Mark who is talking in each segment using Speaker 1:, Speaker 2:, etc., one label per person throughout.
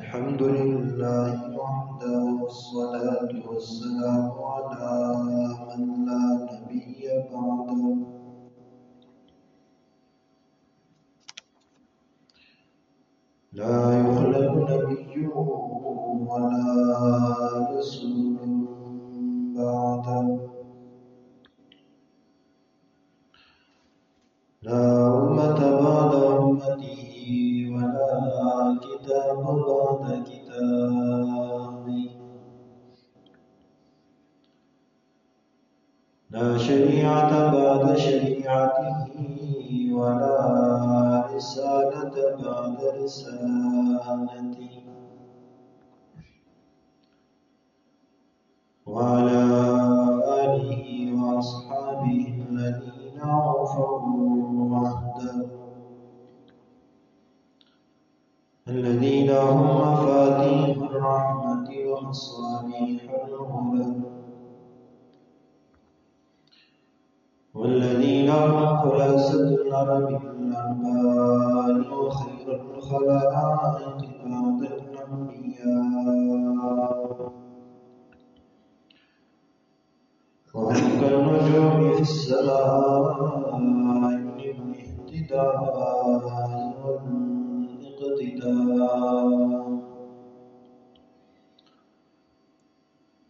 Speaker 1: الحمد لله وحده والصلاة والسلام على من لا نبي بعده لا يخلق نبي ولا رسول بعده لا أمة بعد أمته ولا كتاب بعد كتابه لا شريعة بعد شريعته ولا رسالة بعد رسالته وعلى آله وأصحابه الذين أوفوا عهده الذين هم مفاتيح الرحمة ومصابيح الهدى والذين هم خلاصة الأرب الأنبال وخير الخلائق بعد الأنبياء وهم كالنجوم في السماء للاهتداء والاقتداء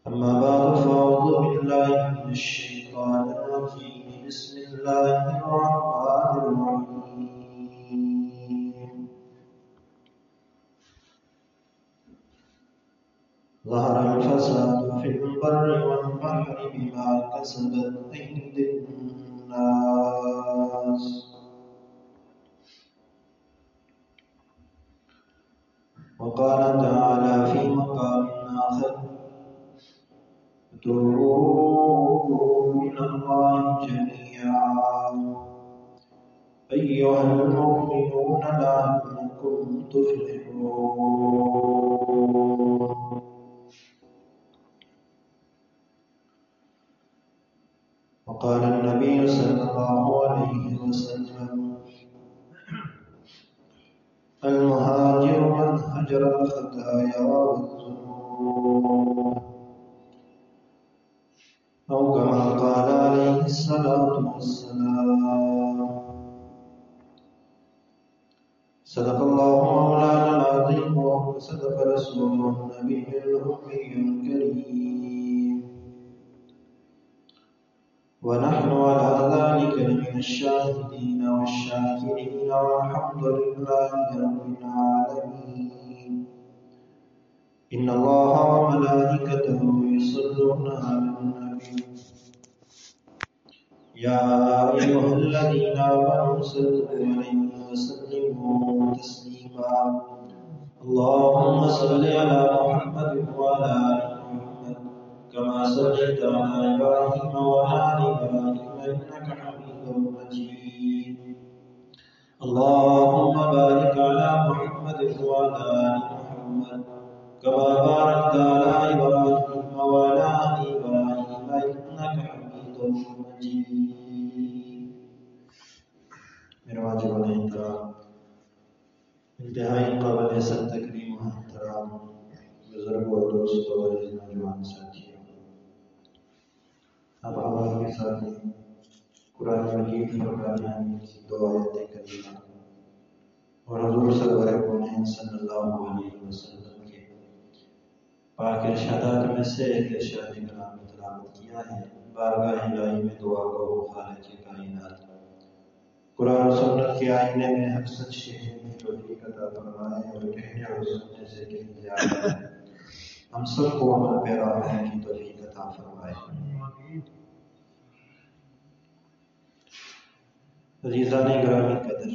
Speaker 1: أما بعد فأعوذ بالله من الشيطان الرجيم بسم الله الرحمن الرحيم ظهر الفساد في البر والبحر بما كسبت أيدي الناس وقال تعالى في مقام آخر توبوا إلى الله جميعا أيها المؤمنون لعلكم تفلحون وقال النبي صلى الله عليه وسلم المهاجر من هجر الخطايا والذنوب أو كما قال عليه الصلاة والسلام صدق الله مولانا العظيم وصدق رسوله النبي الأمي الكريم ونحن على ذلك من الشاهدين والشاكرين والحمد لله رب العالمين إن الله وملائكته يصلون على النبي يا أيها الذين آمنوا صلوا عليه وسلموا تسليما اللهم صل على محمد وعلى آل محمد كما صليت على إبراهيم وعلى آل إبراهيم إنك حميد مجيد اللهم بارك على محمد وعلى آل محمد كما باركت على إبراهيم وعلى آل إبراهيم إنك حميد مجيد میرے واجبان احترام انتہائی قابل عزت تکریم و احترام بزرگوں اور دوستوں اور نوجوان ساتھیوں اب آواز کے ساتھ قرآن مجید فرقان حمید کی دو آیتیں کریمہ اور حضور سرور کونین صلی اللہ علیہ وسلم کے پاک ارشادات میں سے ایک ارشاد کلام تلاوت کیا ہے بارگاہ الہی میں دعا کو خالق کائنات قرآن و سنت کے آئینے میں حق سچ کہنے کی توفیق عطا فرمائے اور کہنے اور سننے سے کہیں زیادہ ہم سب کو عمل پیرا ہونے کی توفیق عطا فرمائے عزیزان گرامی قدر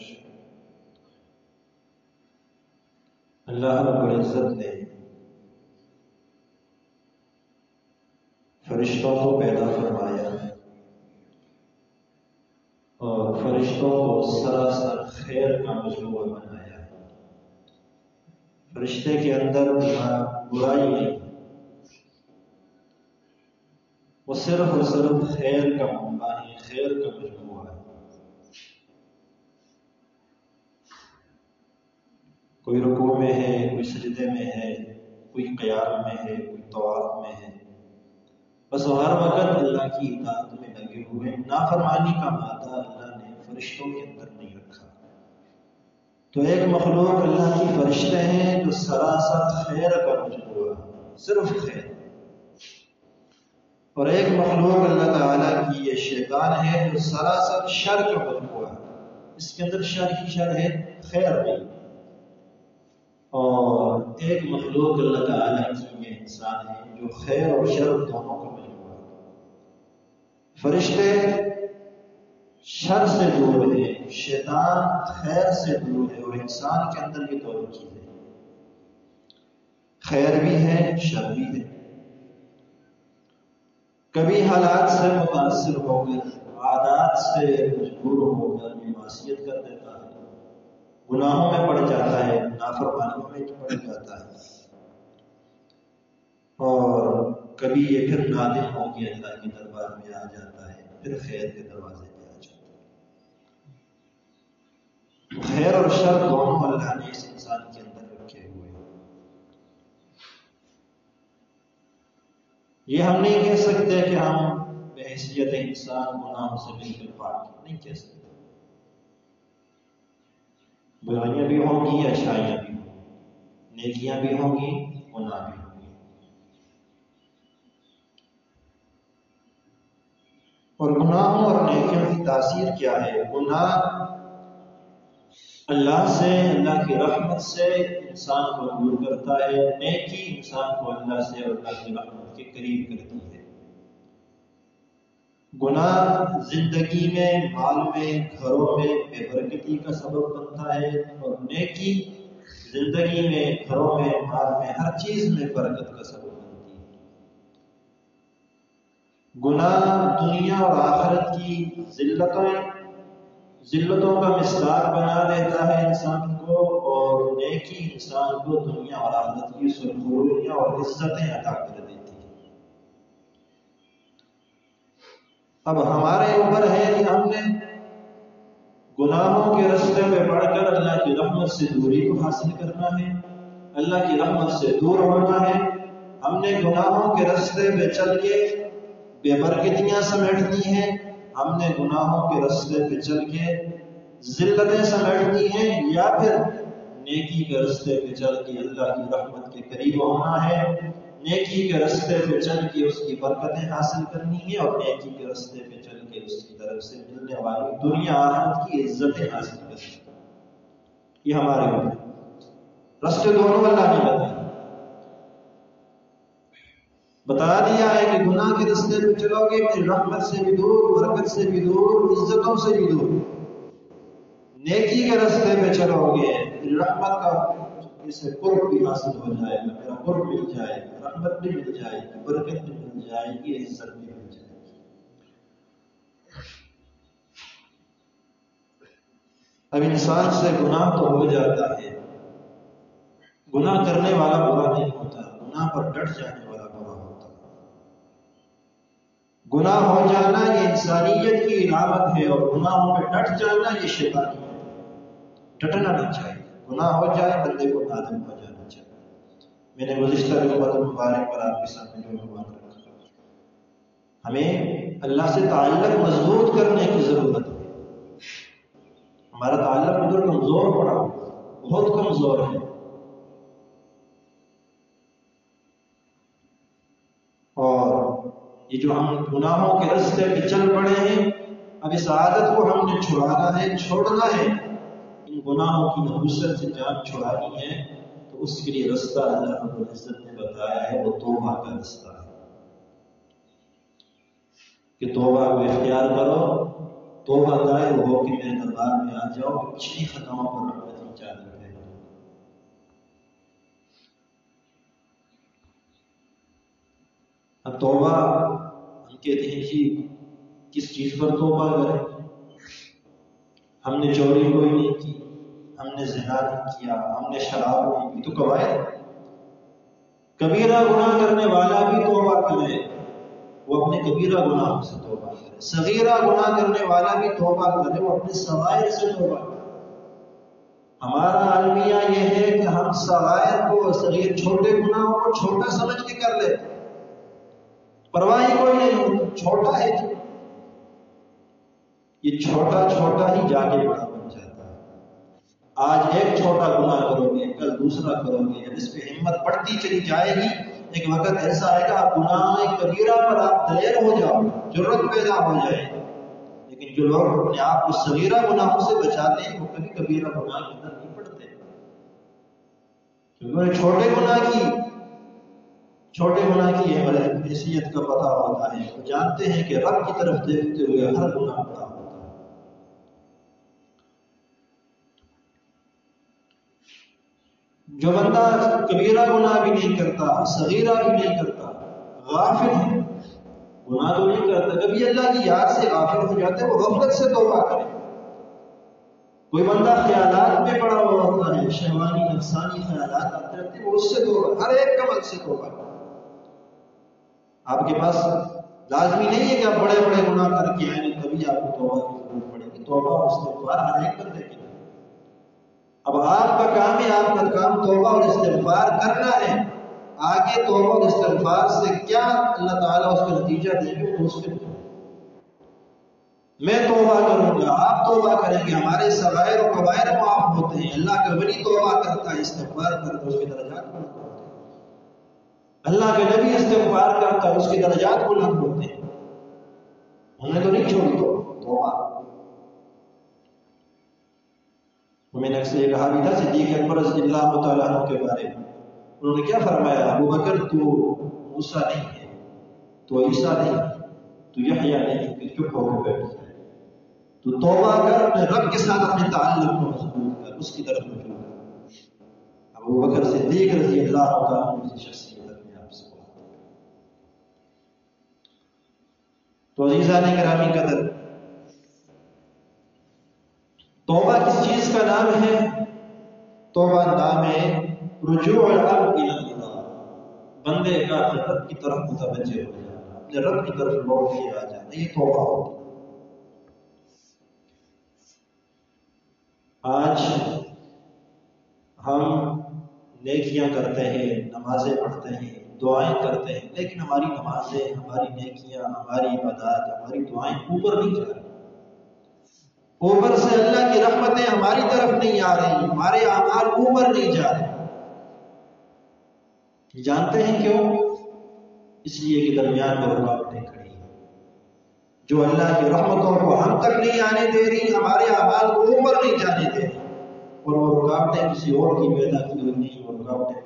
Speaker 1: اللہ رب العزت نے فرشتوں کو پیدا فرمایا اور فرشتوں کو سراسر خیر کا مجموعہ بنایا فرشتے کے اندر برائی نہیں وہ صرف اور صرف خیر کا منبع ہے خیر کا مجموعہ ہے کوئی رکوع میں ہے، کوئی کوئی سجدے میں ہے، کوئی قیام میں ہے، کوئی طواف میں ہے، بس ہر وقت اللہ کی اطاعت میں لگے ہوئے. نافرمانی کا مادہ اللہ نے فرشتوں کے اندر نہیں رکھا. تو ایک مخلوق اللہ کی فرشتے ہیں جو سراسر خیر کا مجموعہ، صرف خیر. اور ایک مخلوق اللہ تعالیٰ کی یہ شیطان ہے جو سراسر شر کا مجموعہ، اس کے اندر شر ہی شر ہے، خیر نہیں. اور ایک مخلوق اللہ تعالیٰ کی یہ انسان ہے جو خیر اور شر دونوں کا مجموعہ ہے. فرشتے شر سے دور ہے، شیطان خیر سے دور ہے، اور انسان کے اندر یہ دونوں چیزیں، خیر بھی ہے شر بھی ہے. کبھی حالات سے متاثر ہو کر، عادات سے مجبور ہو کر یہ معصیت کر دیتا ہے، گناہوں میں پڑ جاتا ہے، نافرمانیوں میں پڑ جاتا ہے. اور کبھی یہ پھر نادم ہو کے اللہ کے دربار میں آ جاتا ہے، پھر خیر کے دروازے پہ آ جاتا ہے. خیر اور شر دونوں اللہ نے اس انسان کے اندر رکھے ہوئے ہیں. یہ ہم نہیں کہہ سکتے کہ ہم بحیثیت انسان گناہوں سے بالکل پاک، نہیں کہہ سکتے. برائیاں بھی ہوں گی، اچھائیاں بھی ہوں گی، نیکیاں بھی ہوں گی، گناہ بھی ہوں گی. اور گناہوں اور نیکیوں کی تاثیر کیا ہے؟ گناہ اللہ سے، اللہ کی رحمت سے انسان کو دور کرتا ہے. نیکی انسان کو اللہ سے اور اللہ کی رحمت کے قریب کرتی ہے. گناہ زندگی میں، مال میں، گھروں میں بے برکتی کا سبب بنتا ہے، اور نیکی زندگی میں، گھروں میں، مال میں، ہر چیز میں برکت کا سبب بنتی ہے. گناہ دنیا اور آخرت کی ذلتوں کا مصداق بنا دیتا ہے انسان کو، اور نیکی انسان کو دنیا اور آخرت کی سرخوریاں اور عزتیں عطا کر دیتی ہے. اب ہمارے اوپر ہے کہ ہم نے گناہوں کے راستے پہ بڑھ کر اللہ کی رحمت سے دوری کو حاصل کرنا ہے، اللہ کی رحمت سے دور ہونا ہے. ہم نے گناہوں کے راستے پہ چل کے بے برکتیاں سمیٹنی ہیں، ہم نے گناہوں کے راستے پہ چل کے ذلتیں سمیٹنی ہیں، یا پھر نیکی کے راستے پہ چل کے اللہ کی رحمت کے قریب ہونا ہے. نیکی کے راستے پہ چل کے اس کی برکتیں حاصل کرنی ہیں، اور نیکی کے راستے پہ چل کے اس کی طرف سے ملنے والی دنیا آخرت کی عزتیں حاصل کرنی ہیں. یہ ہمارے اوپر راستے دونوں اللہ نے بتا دیا ہے کہ گناہ کے راستے پہ چلو گے پھر رحمت سے بھی دور، برکت سے بھی دور، عزتوں سے بھی دور. نیکی کے راستے پہ چلو گے پھر رحمت کا اسے قرب بھی حاصل ہو جائے گا، میرا قرب مل جائے گا، رحمت بھی مل جائے گی، برکت بھی مل جائے گی، عزت بھی مل جائے گی. اب انسان سے گناہ تو ہو جاتا ہے، گناہ کرنے والا برا نہیں ہوتا، گناہ پر ڈٹ جانے والا برا ہوتا. گناہ ہو جانا یہ انسانیت کی علامت ہے، اور گناہوں پہ ڈٹ جانا یہ شیطانی ہے. ڈٹنا نہیں چاہیے، گناہ ہو جائے بندے کو نادم ہو جانا چاہیے. میں نے گزشتہ جمعہ مبارک پر آپ کے سامنے جو عنوان رکھا، ہمیں اللہ سے تعلق مضبوط کرنے کی ضرورت ہے. ہمارا تعلق ادھر کمزور پڑا، بہت کمزور ہے. اور یہ جو ہم گناہوں کے راستے پہ چل پڑے ہیں، اب اس عادت کو ہم نے چھڑانا ہے، چھوڑنا ہے. ان گناہوں کی نحوست سے جان چھڑانی ہے، تو اس کے لیے رستہ اللہ رب العزت نے بتایا ہے، وہ توبہ کا رستہ ہے. کہ توبہ کو اختیار کرو، توبہ طائب ہو کہ میرے دربار میں آ جاؤ، پچھلی خطاؤں پر رحمت کی چادر ہے. اب توبہ ہم کہتے ہیں جی کس چیز پر توبہ کریں؟ ہم نے چوری کوئی نہیں کی، ہم نے زنا نہیں کیا، ہم نے شراب نہیں پی، تو کبائر. کبیرہ گناہ کرنے والا بھی توبہ کرے، وہ اپنے کبیرہ گناہ سے توبہ کرے. صغیرہ گناہ کرنے والا بھی توبہ کرے، وہ اپنے صغائر سے توبہ کرے. ہمارا المیہ یہ ہے کہ ہم صغائر کو صغیر چھوٹے گناہوں کو چھوٹا سمجھ کے کر لیتے، پرواہ کوئی نہیں ہوتی، چھوٹا ہے جو یہ چھوٹا چھوٹا ہی جا کے بڑا بن جاتا ہے۔ آج ایک چھوٹا گناہ کرو گے، کل دوسرا کرو گے، اس پہ ہمت بڑھتی چلی جائے گی، ایک وقت ایسا آئے گا گناہ کبیرہ پر آپ دلیر ہو جاؤ، جرأت پیدا ہو جائے۔ لیکن جو لوگ اپنے آپ کو صغیرہ گناہوں سے بچاتے ہیں وہ کبھی کبیرہ گناہ کے اندر نہیں پڑتے، کیونکہ انہیں چھوٹے گناہ کی حیثیت کا پتہ ہوتا ہے، وہ جانتے ہیں کہ رب کی طرف دیکھتے ہوئے ہر گناہ بڑا ہوتا ہے۔ جو بندہ کبیرہ گناہ بھی نہیں کرتا، صغیرہ بھی نہیں کرتا، غافل ہے، گناہ تو نہیں کرتا، کبھی اللہ کی یاد سے غافل ہو جاتا ہے، وہ غفلت سے توبہ کرے۔ کوئی بندہ خیالات میں پڑا ہوا ہوتا ہے، شہوانی نفسانی خیالات آتے رہتے ہیں، وہ اس سے توبہ، ہر ایک عمل سے توبہ کرے۔ آپ کے پاس لازمی نہیں ہے کہ آپ بڑے بڑے گناہ کر کے آئیں گے تبھی آپ کو توبہ کی ضرورت پڑے گی، توبہ اور استغفار ہر ایک بندے کی۔ اب آپ کا کام ہے، آپ کا کام توبہ اور استغفار کرنا ہے، آگے توبہ اور استغفار سے کیا اللہ تعالیٰ اس کا نتیجہ دیں گے وہ اس کے لیے۔ میں توبہ کروں گا، آپ توبہ کریں گے، ہمارے صغائر و کبائر معاف ہوتے ہیں، اللہ کا ولی توبہ کرتا ہے، استغفار کرتا ہے، اس کے درجات بلند ہوتے ہیں، اللہ کے نبی استغفار کرتا ہے، اس کے درجات بلند ہوتے ہیں۔ ہمیں تو نہیں چھوڑی توبہ۔ میں نے اکثر یہ کہا بھی تھا صدیق اکبر رضی اللہ تعالیٰ عنہ کے بارے میں، انہوں نے کیا فرمایا؟ ابو بکر تو موسیٰ نہیں ہے، تو عیسیٰ نہیں ہے، تو یحییٰ نہیں ہے، کہ چپ ہو کے بیٹھ جائے، تو توبہ کر، اپنے رب کے ساتھ اپنے تعلق کو مضبوط کر، اس کی طرف رجوع کر۔ ابو بکر صدیق رضی اللہ تعالیٰ عنہ کی شخصیت اپنے آپ سے بات ہے۔ تو عزیزان گرامی قدر، توبہ کس چیز کا نام ہے؟ توبہ نام ہے رجوع العبد الی اللہ، بندے کا اپنے رب کی طرف متوجہ ہو جانا، اپنے رب کی طرف لوٹ کے آ جانا، یہ توبہ ہوتی ہے۔ آج ہم نیکیاں کرتے ہیں، نمازیں پڑھتے ہیں، دعائیں کرتے ہیں، لیکن ہماری نمازیں، ہماری نیکیاں، ہماری عبادات، ہماری دعائیں اوپر نہیں جا رہی، اوپر سے اللہ کی رحمتیں ہماری طرف نہیں آ رہی، ہمارے اعمال اوپر نہیں جا رہے۔ جانتے ہیں کیوں؟ اس لیے کہ درمیان میں رکاوٹیں کھڑی ہیں، جو اللہ کی رحمتوں کو ہم تک نہیں آنے دے رہی، ہمارے اعمال کو اوپر نہیں جانے دے رہی، اور وہ رکاوٹیں کسی اور کی پیدا کی ہوئی نہیں، وہ رکاوٹیں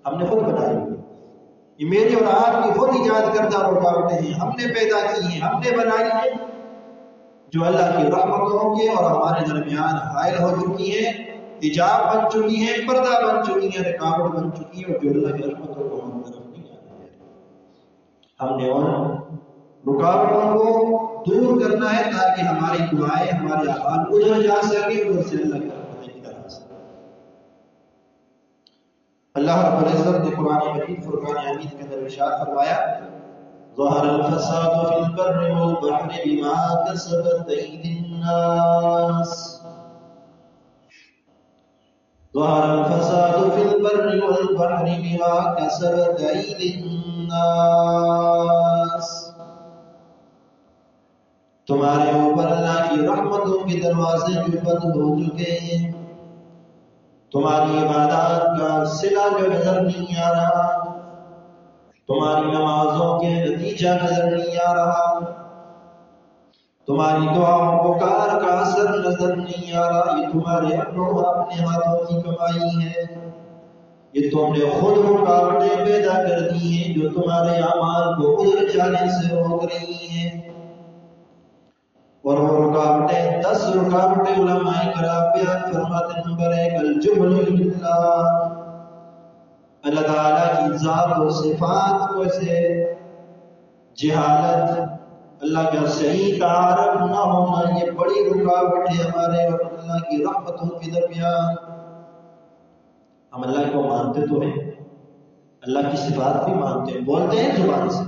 Speaker 1: ہم نے خود بنائی ہوئی، یہ میری اور آپ کی خود ایجاد کردہ رکاوٹیں ہیں، ہم نے پیدا کی ہیں، ہم نے بنائی ہیں، جو اللہ کی رحمتوں کے اور ہمارے درمیان حائل ہو چکی ہیں، حجاب بن چکی ہیں، پردہ بن چکی ہیں، رکاوٹ بن چکی ہے، اور جو اللہ کی رحمتوں کو ہم طرف نہیں آنے دے رہے۔ ہم نے ان رکاوٹوں کو دور کرنا ہے تاکہ ہماری دعائیں، ہمارے اعمال ادھر جا سکے، ادھر سے اللہ کی رحمتیں ادھر آ سکے۔ اللہ رب العزت نے قرآن مجید فرقان حمید کے اندر ارشاد فرمایا، ظہر الفساد فی البر والبحر بما کسبت ایدی الناس، ظہر الفساد فی البر والبحر بما کسبت ایدی الناس، تمہارے اوپر اللہ کی رحمتوں کے دروازے جو بند ہو چکے ہیں، تمہاری عبادات کا صلہ جو نظر نہیں آ رہا، تمہاری نمازوں کے نتیجہ نظر نہیں آ رہا، تمہاری دعاؤں پکار کا اثر نظر نہیں آ رہا، یہ تمہارے اپنے ہاتھوں کی کمائی ہے، یہ تم نے خود رکاوٹیں پیدا کر دی ہیں جو تمہارے اعمال کو ادھر جانے سے روک رہی ہیں، اور وہ رکاوٹیں 10 رکاوٹیں علماء کرام بیان فرماتے ہیں۔ نمبر 1 الجہل باللہ، اللہ تعالیٰ کی ذات و صفات کو سے جہالت، اللہ کا صحیح تعارف نہ ہونا، یہ بڑی رکاوٹ ہے ہمارے اور اللہ کی رحمتوں کے درمیان۔ ہم اللہ کو مانتے تو ہیں، اللہ کی صفات بھی مانتے ہیں، بولتے ہیں زبان سے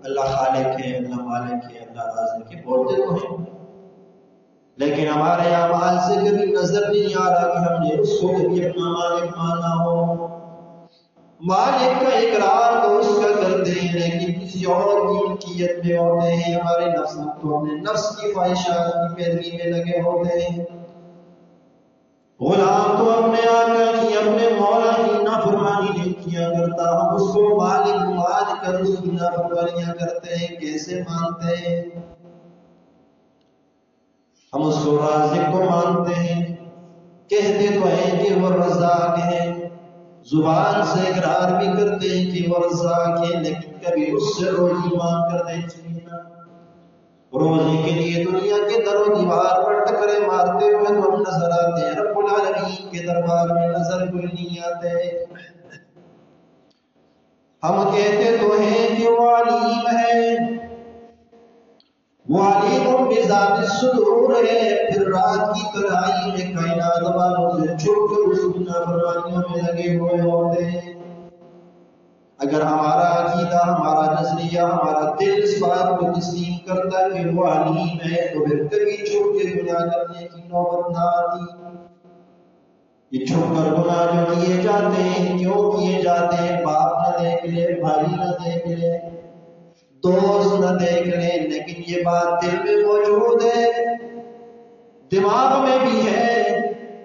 Speaker 1: اللہ خالق ہے، اللہ مالک ہے، اللہ رازق ہے، بولتے تو ہیں، لیکن ہمارے اعمال سے کبھی نظر نہیں آ رہا کہ ہم نے اس کو کبھی اپنا مالک مانا ہو۔ مالک کا اقرار تو اس کا کرتے ہیں لیکن کسی اور کی ملکیت میں ہوتے ہیں۔ ہمارے نفس تو اپنے نفس کی خواہشات کی پیروی میں لگے ہوتے ہیں۔ غلام تو اپنے آقا کی اپنے مولا کی نافرمانی نہیں کیا کرتا، ہم اس کو مالک مان کر اس کی نافرمانیاں کرتے ہیں۔ کیسے مانتے ہیں؟ ہم اس کو رازق کو مانتے ہیں، کہتے تو ہیں کہ وہ رزاق ہے، زبان سے اقرار بھی کرتے ہیں کہ وہ رزاق ہے، لیکن کبھی اس سے روزی مانگ کر دیکھیں نا۔ روزی کے لیے دنیا کے در و دیوار پر ٹکرے مارتے ہوئے تو ہم نظر آتے ہیں، رب العالمین کے دربار میں نظر کوئی نہیں آتے۔ ہم کہتے تو ہیں کہ وہ علیم ہے، وہ علیم بذات الصدور ہے، پھر رات کی تنہائی میں کائنات والوں سے چھپ کر اس کی نافرمانیوں میں لگے ہوئے ہوتے ہیں۔ اگر ہمارا عقیدہ، ہمارا نظریہ، ہمارا دل اس بات کو تسلیم کرتا کہ وہ علیم ہے تو پھر کبھی چھپ کے گناہ کرنے کی نوبت نہ آتی۔ یہ چھپ کر گناہ جو کیے جاتے ہیں، کیوں کیے جاتے ہیں؟ باپ نہ دیکھ لے، بھائی نہ دیکھ لے، دوست نہ دیکھ لے، لیکن یہ بات دل میں موجود ہے، دماغ میں بھی ہے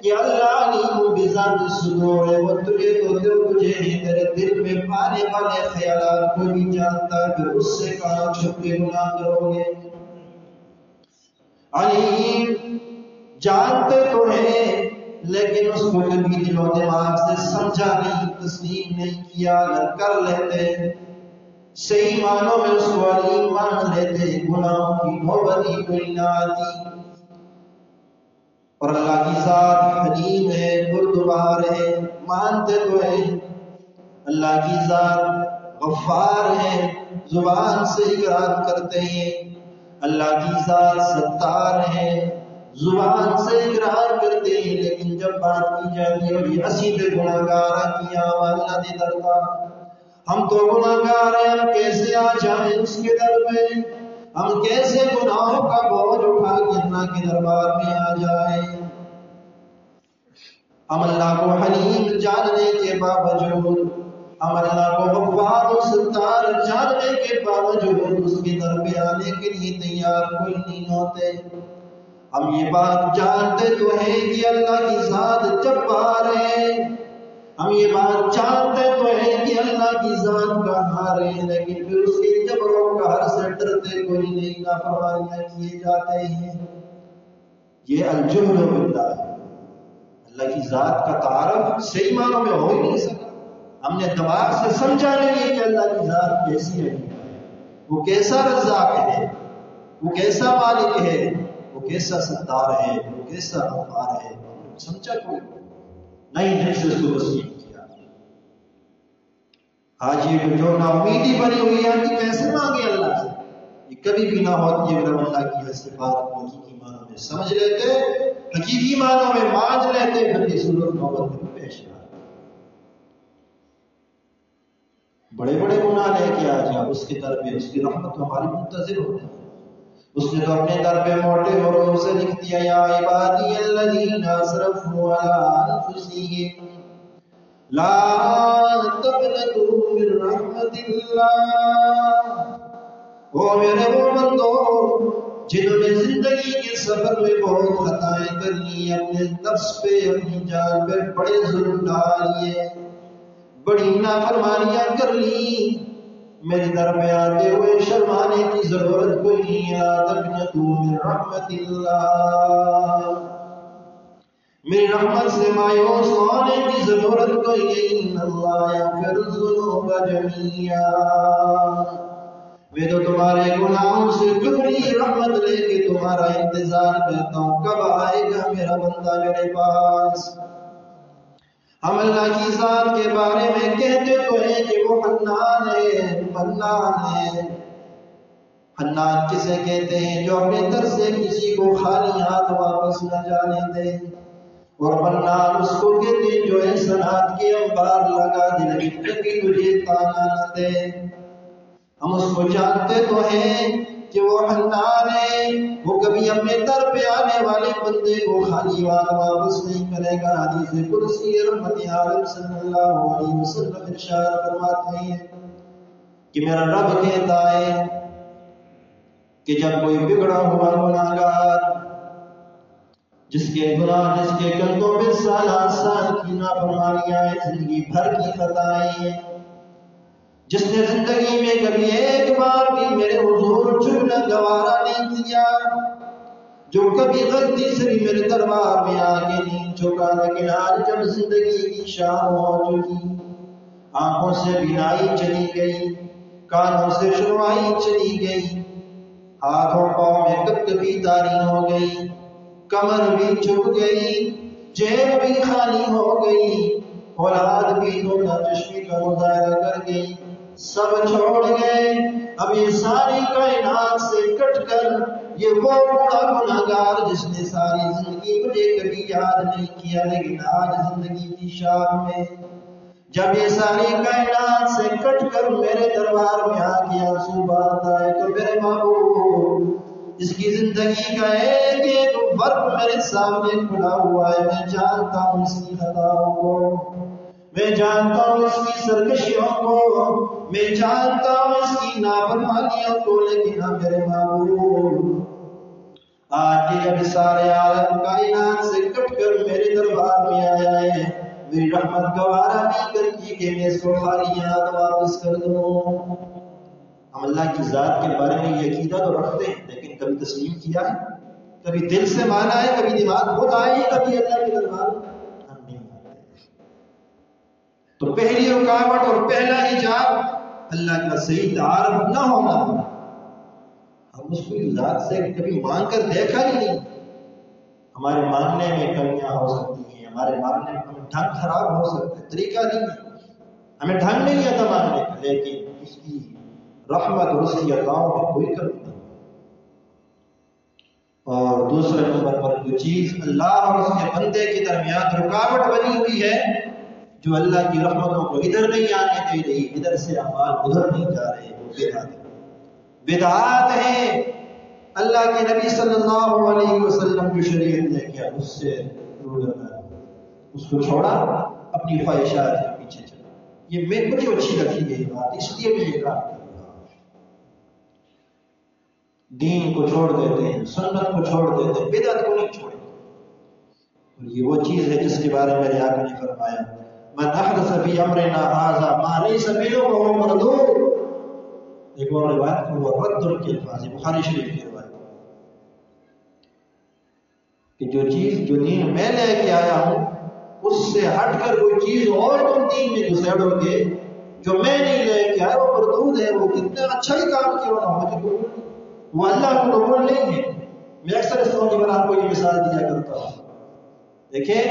Speaker 1: کہ اللہ علیم بذات الصدور ہے، وہ تجھے تیرے دل میں آنے والے خیالات کو بھی جانتا ہے، پھر اس سے کہاں چھپ کے گناہ کرو گے؟ علیم جانتے تو ہیں لیکن اس کو کبھی دل و دماغ سے سمجھا نہیں، تسلیم نہیں کیا۔ اگر کر لیتے، صحیح معنوں میں اس کو علیم مان لیتے، گناہوں کی نوبت ہی کوئی نہ آتی۔ اور اللہ کی ذات حلیم ہے، بردبار ہے، مانتے تو ہیں اللہ کی ذات غفار ہے، زبان سے اقرار کرتے ہیں۔ اللہ کی ذات ستار ہے، زبان سے اقرار کرتے ہیں، لیکن جب بات کی جاتی ہے اور یہ حسید گناہگار کی آواز نہ دے درتا، ہم تو گناہگار ہیں، ہم کیسے آ جائیں اس کے در میں؟ ہم کیسے گناہوں کا بوجھ اٹھا کے اللہ کے دربار میں آ جائیں؟ ہم اللہ کو حلیم جاننے کے باوجود، ہم اللہ کو غفار و ستار جاننے کے باوجود اس کے در پہ آنے کے لیے تیار کوئی نہیں ہوتے۔ ہم یہ بات جانتے تو ہیں کہ اللہ کی ذات جبار ہے، ہم یہ بات جانتے تو ہیں کہ اللہ کی ذات قہار ہے، لیکن پھر اس کے جبر و قہر سے ڈرتے کوئی نہیں، نافرمانیاں کیے جاتے ہیں۔ یہ الجہل باللہ ہے، اللہ کی ذات کا تعارف صحیح معنوں میں ہو ہی نہیں سکا۔ ہم نے دماغ سے سمجھا نہیں کہ اللہ کی ذات کیسی ہے، وہ کیسا رزاق ہے، وہ کیسا مالک ہے، وہ کیسا ستار ہے، وہ کیسا غفار ہے، سمجھا کوئی نہیں، دل سے اس کو تسلیم کیا۔ آج یہ جو نا امیدی بنی ہوئی ہے کہ کیسے مانگے اللہ سے، یہ کبھی بھی نہ ہوتی ہے۔ اگر اللہ کی ایسی بات کو حقیقی معنوں میں سمجھ لیتے، حقیقی معنوں میں مان لیتے، پھر یہ صورت نوبت میں پیش نہ آتی۔ بڑے بڑے گناہ لے کے آ جا اس کے در پہ، اس کی رحمت تو ہماری منتظر ہوتی ہے۔ اس نے تو اپنے در پہ موٹے حروف سے لکھ دیا، یا عبادی الذین اسرفوا علی انفسہم لا تقنطوا من رحمت اللہ۔ او میرے وہ بندو جنہوں نے زندگی کے سفر میں بہت خطائیں کر لی، اپنے نفس پہ، اپنی جان پہ بڑے ظلم ڈالیے، بڑی نافرمانیاں کر لی، میرے در پہ آتے ہوئے شرمانے کی ضرورت کوئی نہیں ہے۔ لا تقنطوا من رحمت اللہ، میری رحمت سے مایوس ہونے کی ضرورت کوئی نہیں۔ ان اللہ یغفر الذنوب جميعا، میں تو تمہارے گناہوں سے دگنی رحمت لے کے تمہارا انتظار کرتا ہوں، کب آئے گا میرا بندہ میرے پاس۔ ہم اللہ کی ذات کے بارے میں کہتے تو ہیں کہ وہ حنان ہے، منان ہے۔ حنان کسے کہتے ہیں؟ جو اپنے در سے کسی کو خالی ہاتھ واپس نہ جانے دے، اور منان اس کو کہتے ہیں جو احسانات کے انبار لگا دے لیکن کبھی تجھے تانا نہ دے۔ ہم اس کو جانتے تو ہیں کہ کہ وہ حنان ہے، وہ کبھی اپنے در پہ آنے والے بندے کو خالی واپس نہیں کرے گا۔ حدیث قدسی رحمت عالم صلی اللہ علیہ وسلم ارشاد فرماتے ہیں کہ میرا رب کہتا ہے کہ جب کوئی بگڑا ہوا گناہگار جس کے کندھوں پہ سال کی نافرمانیاں ہیں، زندگی بھر کی خطائیں، جس نے زندگی میں کبھی ایک بار بھی میرے حضور جھکنا گوارا نہیں کیا، جو کبھی غلطی سے بھی میرے دربار میں آگے نہیں جھکا، لیکن آج جب زندگی کی شام ہو چکی، آنکھوں سے بینائی چلی گئی، کانوں سے سنوائی چلی گئی، ہاتھوں پاؤں میں کبھی داری ہو گئی، کمر بھی جھک گئی، جیب بھی خالی ہو گئی، اولاد بھی دھوکہ چشمی کا مظاہرہ کر گئی، سب چھوڑ گئے، اب یہ ساری کائنات سے کٹ کر یہ وہ بڑا گناہگار جس نے ساری زندگی مجھے کبھی یاد نہیں کیا، لیکن آج زندگی کی شام میں جب یہ ساری کائنات سے کٹ کر میرے دربار میں آ کے آنسو بہاتا ہے، تو میرے محبوب اس کی زندگی کا ایک ایک فرق میرے سامنے کھڑا ہوا ہے، میں جانتا ہوں اس کی خطاؤں کو، میں جانتا ہوں اس کی سرکشیوں کو، میں جانتا ہوں اس کی نافرمانیوں کو، لیکن میرے محبوب آج یہ اب سارے عالم کائنات سے کٹ کر میرے دربار میں آیا ہے، میری رحمت گوارا نہیں کرتی کہ میں اس کو خالی ہاتھ واپس کر دوں۔ ہم اللہ کی ذات کے بارے میں یہ عقیدہ تو رکھتے ہیں، لیکن کبھی تسلیم کیا ہے؟ کبھی دل سے مانا ہے؟ کبھی دماغ خود آئی ہے؟ کبھی اللہ کے دربار ہم نہیں مانتے۔ تو پہلی رکاوٹ اور پہلا حجاب اللہ کا صحیح تعارف نہ ہونا، ہم اس کو ذات سے کبھی مان کر دیکھا ہی نہیں۔ ہمارے ماننے میں کمیاں ہو سکتی ہیں، ہمارے ماننے میں ڈھنگ خراب ہو سکتا ہے، طریقہ نہیں ہے، ہمیں ڈھنگ نہیں آتا ماننے کا، لیکن اس کی رحمت اور اس کی عطاؤں میں کوئی کمی نہیں۔ اور دوسرے نمبر پر جو چیز اللہ اور اس کے بندے کے درمیان رکاوٹ بنی ہوئی ہے، جو اللہ کی رحمتوں کو ادھر نہیں آنے دے رہی، ادھر سے اعمال ادھر نہیں جا رہے، وہ بدعت ہے۔ بدعات ہے اللہ کے نبی صلی اللہ علیہ وسلم کی شریعت نے کیا اس سے اس کو چھوڑا، اپنی خواہشات کے پیچھے چلا۔ یہ مجھے اچھی لگی ہے بات، اس لیے میں یہ کام کروں گا۔ دین کو چھوڑ دیتے ہیں، سنت کو چھوڑ دیتے ہیں، بدعت کو نہیں چھوڑتے۔ اور یہ وہ چیز ہے جس کے بارے میں میرے آقا نے فرمایا من احدث فی امرنا ھذا ما لیس منہ فہو مردود۔ ایک اور روایت وہ رد کے الفاظ، بخاری شریف کی روایت، کہ جو چیز جو دین میں لے کے آیا ہوں اس سے ہٹ کر کوئی چیز اور تم دین میں گھسیڑو گے جو میں نہیں لے کے آیا، وہ مردود ہے، وہ کتنا اچھا ہی کام کیوں نہ ہو، مجھے قبول نہیں، وہ اللہ کو قبول نہیں ہے۔ میں اکثر اس طرح پر آپ کو یہ مثال دیا کرتا ہوں، دیکھیں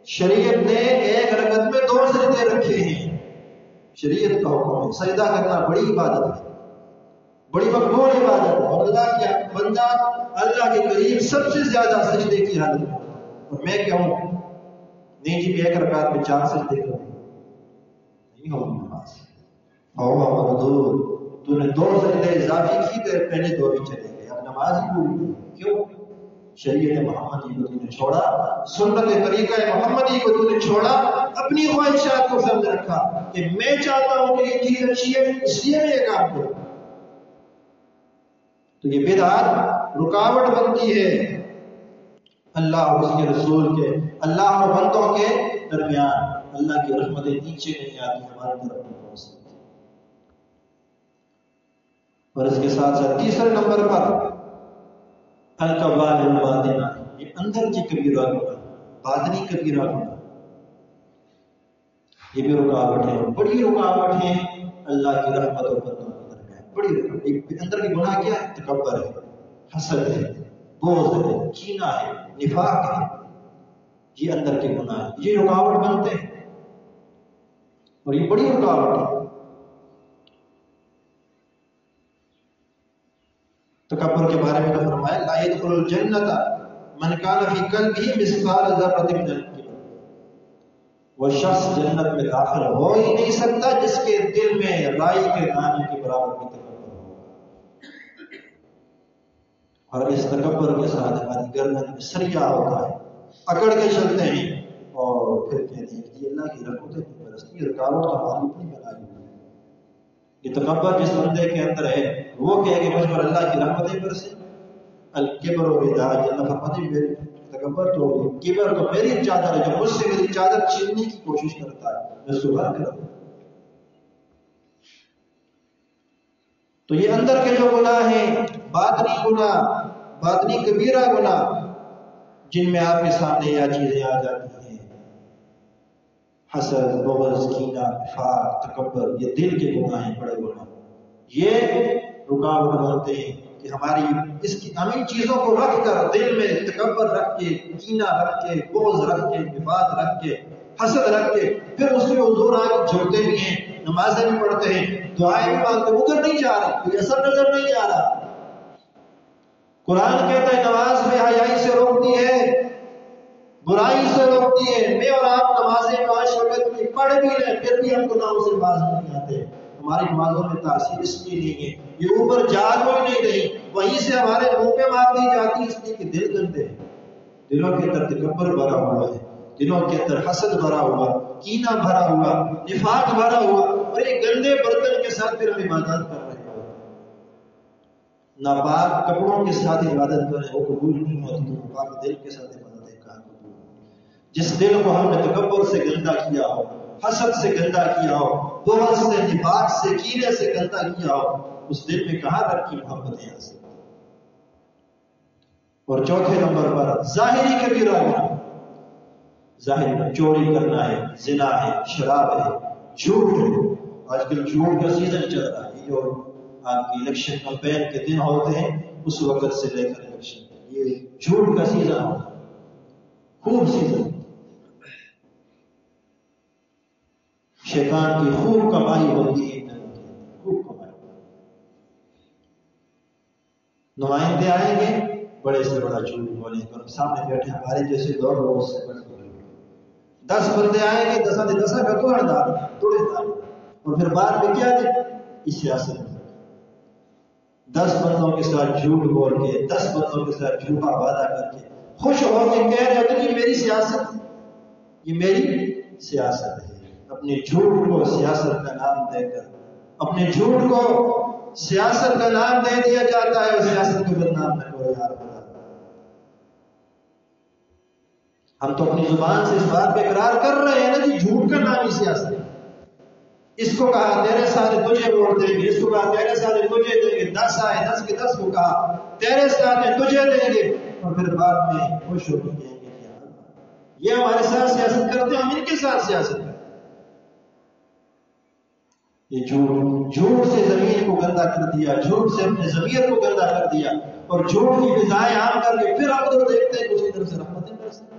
Speaker 1: شریعت نے ایک رکعت میں 2 سجدے رکھے ہیں، شریعت کا حکم ہے، سجدہ کرنا بڑی عبادت ہے، بڑی مقبول عبادت ہے، اور اللہ کے بندہ اللہ کے قریب سب سے زیادہ سجدے کی حالت ہے۔ اور میں کہوں نہیں جی میں ایک رکعت میں 4 سجدے کروں نہیں ہوگی نماز، اور مردود، تو نے 2 سجدے اضافی کی تو پہلے 2 بھی چلے گئے، اب نماز ہی پوری ہوئی۔ کیوں؟ شریعت محمدی کو تو نے چھوڑا، سنت طریقہ محمدی کو تو نے چھوڑا، اپنی خواہشات کو سامنے رکھا کہ میں چاہتا ہوں کہ یہ چیز اچھی ہے اس لیے میں یہ کام کروں۔ تو یہ بدعت رکاوٹ بنتی ہے اللہ اور اس کے رسول کے، اللہ اور بندوں کے درمیان۔ اللہ کی رحمتیں نیچے نہیں آتی، ہماری طرف نہیں پہنچ سکتی۔ اور اس کے ساتھ ساتھ تیسرے نمبر پر الکبائر الباطنہ، یہ اندر کی کبیرہ گناہ، باطنی کبیرہ گناہ، یہ بھی رکاوٹ ہے، بڑی رکاوٹ ہے اللہ کی رحمت اور بندوں کے درمیان، بڑی رکاوٹ۔ اندر کی گناہ کیا ہے؟ تکبر ہے، حسد ہے، بغض ہے، کینہ ہے، نفاق ہے، یہ اندر کے گناہ ہے، یہ رکاوٹ بنتے ہیں اور یہ بڑی رکاوٹ ہے۔ تکبر کے بارے میں تو فرمایا لا يدخل الجنت من كان في قلبه مثقال ذرة من الكبر، وہ شخص جنت میں داخل ہو ہی نہیں سکتا جس کے دل میں رائی کے دانے کے برابر بھی تکبر ہوگا۔ اور اس تکبر کے ساتھ ہماری گردن میں سریا ہوتا ہے، اکڑ کے چلتے ہیں اور پھر کہتے ہیں کہ اللہ کی رحمتیں نہیں برستی، رکاوٹ تو ہماری اپنی بنائی ہوئی ہے۔ یہ تکبر جس بندے کے اندر ہے وہ کہے کہ مجھ پر اللہ کی رحمتیں برسیں، الکبر و رداء، اللہ فرماتے ہیں میری تکبر تو کبر تو میری چادر ہے، جو مجھ سے میری چادر چھیننے کی کوشش کرتا ہے میں سبحان کرتا ہوں۔ تو یہ اندر کے جو گناہ ہیں، باطنی گناہ، باطنی کبیرہ گناہ، جن میں آپ کے سامنے یہ چیزیں آ جاتی ہیں، حسد، بغض، کینہ، نفاق، تکبر، یہ دل کے گناہ ہیں، بڑے گناہ، یہ رکاوٹ بنتے ہیں کہ ہماری ہم ان چیزوں کو رکھ کر دل میں تکبر رکھ کے، کینہ رکھ کے، بغض رکھ کے، نفاق رکھ کے، حسد رکھ کے پھر اس کے حضور آ کے جھڑتے بھی ہیں، نمازیں بھی پڑھتے ہیں، دعائیں بھی مانگتے ہیں، ادھر نہیں جا رہا، کوئی اثر نظر نہیں آ رہا۔ قرآن کہتا ہے نماز بے حیائی سے روکتی ہے، برائی سے روکتی ہے۔ میں اور آپ نمازیں 5 وقت کی پڑھ بھی لیں پھر بھی ہم گناہوں سے باز نہیں آتے، ہماری نمازوں میں تاثیر اس لیے نہیں ہے، یہ اوپر جا کوئی نہیں رہی، وہیں سے ہمارے منہ پہ مار دی جاتی ہے، اس لیے کہ دل گندے ہیں، دلوں کے اندر تکبر بھرا ہوا ہے، دلوں کے اندر حسد بھرا ہوا، کینہ بھرا ہوا، نفاق بھرا ہوا، اور یہ گندے برتن کے ساتھ پھر ہم عبادت کر رہے ہیں، ناپاک کپڑوں کے ساتھ عبادت کریں وہ قبول نہیں ہوتی، تو پاک دل کے ساتھ عبادت کہاں قبول؟ جس دل کو ہم نے تکبر سے گندا کیا ہو، حسد سے گندا کیا ہو، بغض سے، نفاق سے، کینے سے گندا کیا ہو، اس دل میں کہاں تک کی محبتیں آ سکتی؟ اور چوتھے نمبر پر ظاہری کبیرہ گناہ، ظاہر چوری کرنا ہے، زنا ہے، شراب ہے، جھوٹ ہے۔ آج کل جھوٹ کا سیزن چل رہا ہے، جو آپ کی الیکشن کمپین کے دن ہوتے ہیں اس وقت سے لے کر الیکشن، یہ جھوٹ کا سیزن ہوتا ہے، خوب سیزن، شیطان کی خوب کمائی ہوتی ہے، خوب کمائی۔ نمائندے آئیں گے بڑے سے بڑا جھوٹ بولیں گے، سامنے بیٹھے ہمارے جیسے لوگ وہ اس سے بڑے 10 بندے آئیں گے، 10 کا توڑ ڈال، اور پھر بعد میں کیا دے اس سیاست میں 10 بندوں کے ساتھ جھوٹ بول کے، 10 بندوں کے ساتھ جھوٹا وعدہ کر کے خوش ہو کے کہہ رہے ہوتے کہ میری سیاست، یہ میری سیاست ہے۔ اپنے جھوٹ کو سیاست کا نام دے کر، اپنے جھوٹ کو سیاست کا نام دے دیا جاتا ہے، اور سیاست کو بدنام نہ کرو یار۔ ہم تو اپنی زبان سے اس بات پہ اقرار کر رہے ہیں نا کہ جھوٹ کا نام ہی سیاست ہے۔ اس کو کہا تیرے ساتھ تجھے ووٹ دیں گے، اس کو کہا تیرے ساتھ تجھے دیں گے، 10 آئے 10 کے 10 کو کہا تیرے ساتھ تجھے دیں گے، اور پھر بعد میں خوش ہو کے کہیں گے کہ یہ ہمارے ساتھ سیاست کرتے ہیں، ہم ان کے ساتھ سیاست کرتے ہیں۔ یہ جھوٹ سے زمین کو گندا کر دیا، جھوٹ سے اپنے ضمیر کو گندا کر دیا، اور جھوٹ کی غذائیں عام کر کے پھر ہم تو دیکھتے ہیں کہ اس کی طرف سے رحمتیں برسیں۔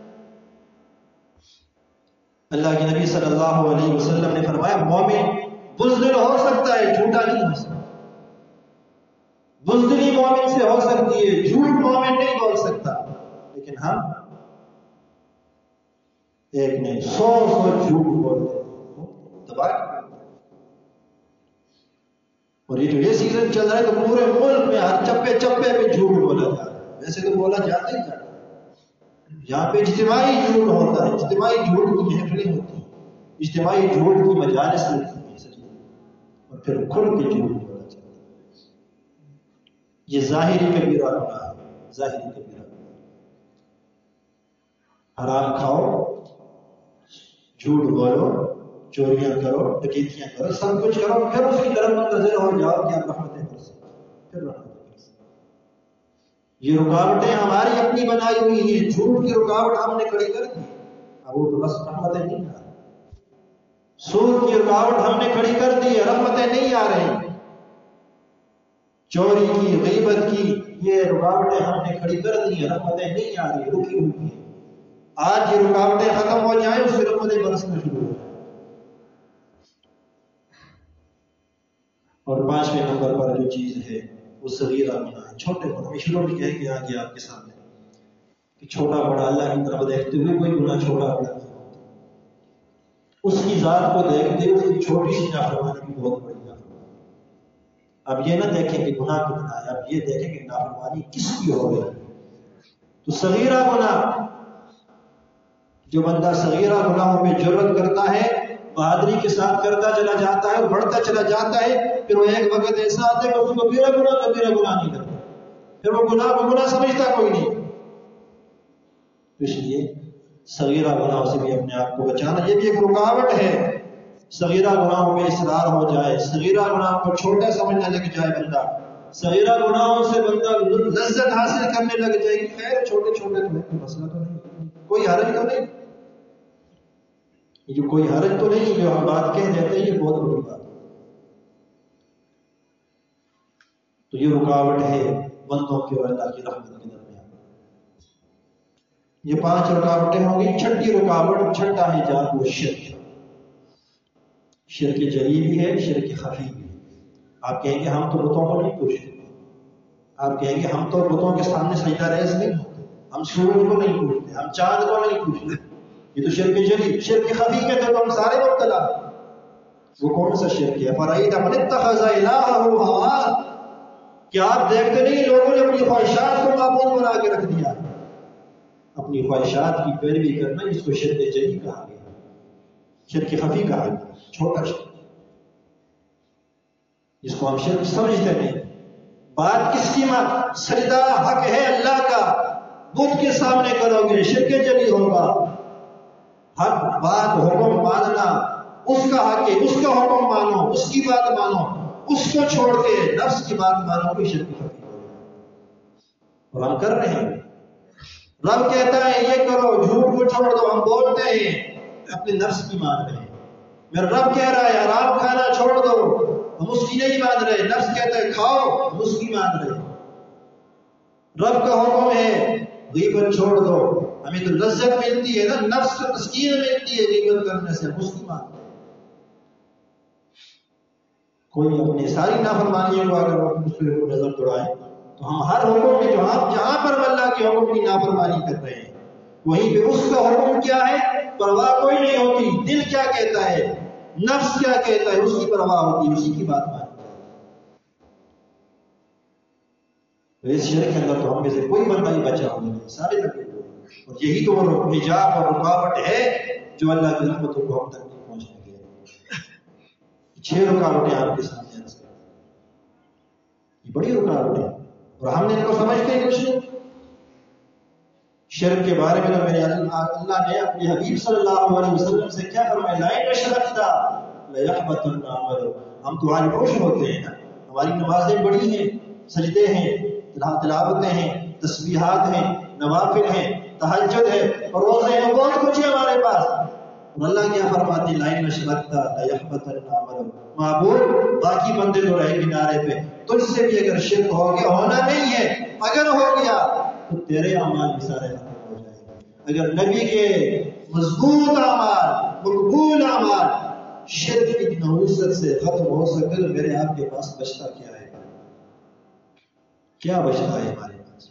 Speaker 1: اللہ کے نبی صلی اللہ علیہ وسلم نے فرمایا مومن بزدل ہو سکتا ہے، جھوٹا نہیں ہو سکتا۔ بزدلی مومن سے ہو سکتی ہے، جھوٹ مومن نہیں بول سکتا، لیکن ہم ایک نہیں 100 جھوٹ بولتے ہیں، تباہ۔ اور یہ جو یہ سیزن چل رہا ہے تو پورے ملک میں ہر چپے چپے پہ جھوٹ بولا جا رہا ہے، ویسے تو بولا جاتا ہی جاتا ہے، یہاں پہ اجتماعی جھوٹ ہوتا ہے، اجتماعی جھوٹ کی محفلیں ہوتی ہیں، اجتماعی جھوٹ کی مجالس ہوتی ہیں، اور پھر کھل کے جھوٹ بولا جاتا ہے۔ یہ ظاہری کبیرہ گناہ ہے، ظاہری کبیرہ گناہ۔ حرام کھاؤ، جھوٹ بولو، چوریاں کرو، ڈکیتیاں کرو، سب کچھ کرو، پھر اس کی طرف منتظر ہو جاؤ کہ آپ رحمتیں برسیں، پھر رحمتیں برسیں۔ یہ رکاوٹیں ہماری اپنی بنائی ہوئی ہیں، جھوٹ کی رکاوٹ ہم نے کھڑی کر دی، اب وہ تو بس رحمتیں نہیں آ رہی۔ سود کی رکاوٹ ہم نے کھڑی کر دی ہے، رحمتیں نہیں آ رہی۔ چوری کی، غیبت کی یہ رکاوٹیں ہم نے کھڑی کر دی ہیں، رحمتیں نہیں آ رہی، رکی ہوئی ہیں۔ آج یہ رکاوٹیں ختم ہو جائیں، اس سے رحمتیں برسنا شروع ہو جائیں۔ اور 5ویں نمبر پر جو چیز ہے وہ صغیرہ گناہ ہے، چھوٹے گناہ۔ میں شروع میں کہہ کے آگے آپ کے سامنے کہ چھوٹا بڑا اللہ کی طرف دیکھتے ہوئے کوئی گناہ چھوٹا بڑا نہیں ہوتا، اس کی ذات کو دیکھتے ہوئے اس کی چھوٹی سی نافرمانی بھی بہت بڑی نافرمانی۔ اب یہ نہ دیکھیں کہ گناہ کتنا ہے، اب یہ دیکھیں کہ نافرمانی کس کی ہو رہی ہے۔ تو صغیرہ گناہ، جو بندہ صغیرہ گناہوں میں جرأت کرتا ہے، بہادری کے ساتھ کرتا چلا جاتا ہے، بڑھتا چلا جاتا ہے، پھر وہ ایک وقت ایسا آتا ہے کہ اس کو کبیرہ گناہ نہیں کرتا، پھر وہ گناہ کو گناہ سمجھتا کوئی نہیں۔ اس لیے صغیرہ گناہوں سے بھی اپنے آپ کو بچانا، یہ بھی ایک رکاوٹ ہے۔ صغیرہ گناہوں میں اصرار ہو جائے، صغیرہ گناہوں کو چھوٹا سمجھنے لگ جائے بندہ، صغیرہ گناہوں سے بندہ لذت حاصل کرنے لگ جائے کہ خیر چھوٹے چھوٹے تو کوئی مسئلہ تو نہیں، کوئی حرج تو نہیں، یہ کوئی حرج تو نہیں جو ہم بات کہہ دیتے ہیں، یہ بہت بڑی بات ہے۔ تو یہ رکاوٹ ہے بندوں کے اور اللہ کی رحمت کے درمیان۔ یہ 5 رکاوٹیں ہوں گی۔ چھٹی رکاوٹ، چھٹا حجاب وہ شرک، شرک جلی بھی ہے، شرک خفی بھی ہے۔ آپ کہیں گے ہم تو بتوں کو نہیں پوچھتے، آپ کہیں گے ہم تو بتوں کے سامنے سجدہ ریز نہیں ہوتے، ہم سورج کو نہیں پوچھتے، ہم چاند کو نہیں پوچھتے، یہ تو شرک جلی۔ شرک خفی کے تو ہم سارے مبتلا۔ وہ کون سا شرک ہے؟ فرائیت من اتخذ الہہ ہوا، کیا آپ دیکھتے نہیں لوگوں نے اپنی خواہشات کو معبود بنا کے رکھ دیا؟ اپنی خواہشات کی پیروی کرنا، اس کو شرک جلی کہا گیا، شرک خفی کہا گیا، چھوٹا شرک، جس کو ہم شرک سمجھتے نہیں۔ بات کس کی مات؟ سجدہ حق ہے اللہ کا، بت کے سامنے کرو گے شرک جلی ہوگا۔ حق بات حکم ماننا اس کا حق ہے، اس کا حکم مانو، اس کی بات مانو، اس کو چھوڑ کے نفس کی بات مانو، کوئی شرک خفی ہوگا۔ اور ہم کر رہے ہیں، رب کہتا ہے یہ کرو، جھوٹ کو چھوڑ دو، ہم بولتے ہیں اپنے نفس کی مان رہے ہیں۔ میرا رب کہہ رہا ہے حرام کھانا چھوڑ دو، ہم اس کی نہیں مان رہے، نفس کہتا ہے کھاؤ، ہم اس کی مان رہے۔ رب کا حکم ہے غیبت چھوڑ دو، ہمیں تو لذت ملتی ہے نا، نفس کو تسکین ملتی ہے غیبت کرنے سے، ہم اس کی مان رہے۔ کوئی اپنی ساری نافرمانیوں کو اگر اس پہ نظر دوڑائے تو ہم ہر حکم میں جہاں پر اللہ کے حکم کی نافرمانی کر رہے ہیں، وہیں پہ اس کا حکم کیا ہے پرواہ کوئی نہیں ہوتی۔ دل کیا کہتا ہے، نفس کیا کہتا ہے، اس کی پرواہ ہوتی ہے، اسی کی بات مانی جاتی ہے۔ اس شرک کے اندر تو ہم میں سے کوئی بندہ ہی بچا ہوا نہیں، سارے لگے ہوئے ہیں۔ اور یہی تو وہ حجاب اور رکاوٹ ہے جو اللہ کی رحمتوں کو ہم تک نہیں پہنچنے دے رہی۔ 6 رکاوٹیں آپ کے سامنے رکھ، یہ بڑی رکاوٹیں ہیں اور ہم نے ان کو سمجھتے ہی کچھ نہیں۔ شرک کے بارے میں تو میرے اللہ نے اپنے حبیب صلی اللہ علیہ وسلم سے کیا فرمایا، لئن اشرکت لیحبطن عملک۔ ہم تو آج خوش ہوتے ہیں نا، ہماری نمازیں بڑی ہیں، سجدے ہیں، تلاوتیں ہیں، تسبیحات ہیں، نوافل ہیں، تہجد ہے اور روزے ہیں، بہت کچھ ہے ہمارے پاس۔ اور اللہ کیا فرماتے ہیں، لئن اشرکت لیحبطن عملک۔ معبود باقی بندے تو رہے کنارے پہ، تجھ سے بھی اگر شرک ہو گیا، ہونا نہیں ہے، اگر ہو گیا تو تیرے اعمال بھی سارے ختم ہو جائیں گے۔ اگر نبی کے مضبوط اعمال، مقبول اعمال شرک کی نحوست سے ختم ہو سکے تو میرے آپ کے پاس بچتا کیا ہے؟ کیا بچتا ہے ہمارے پاس؟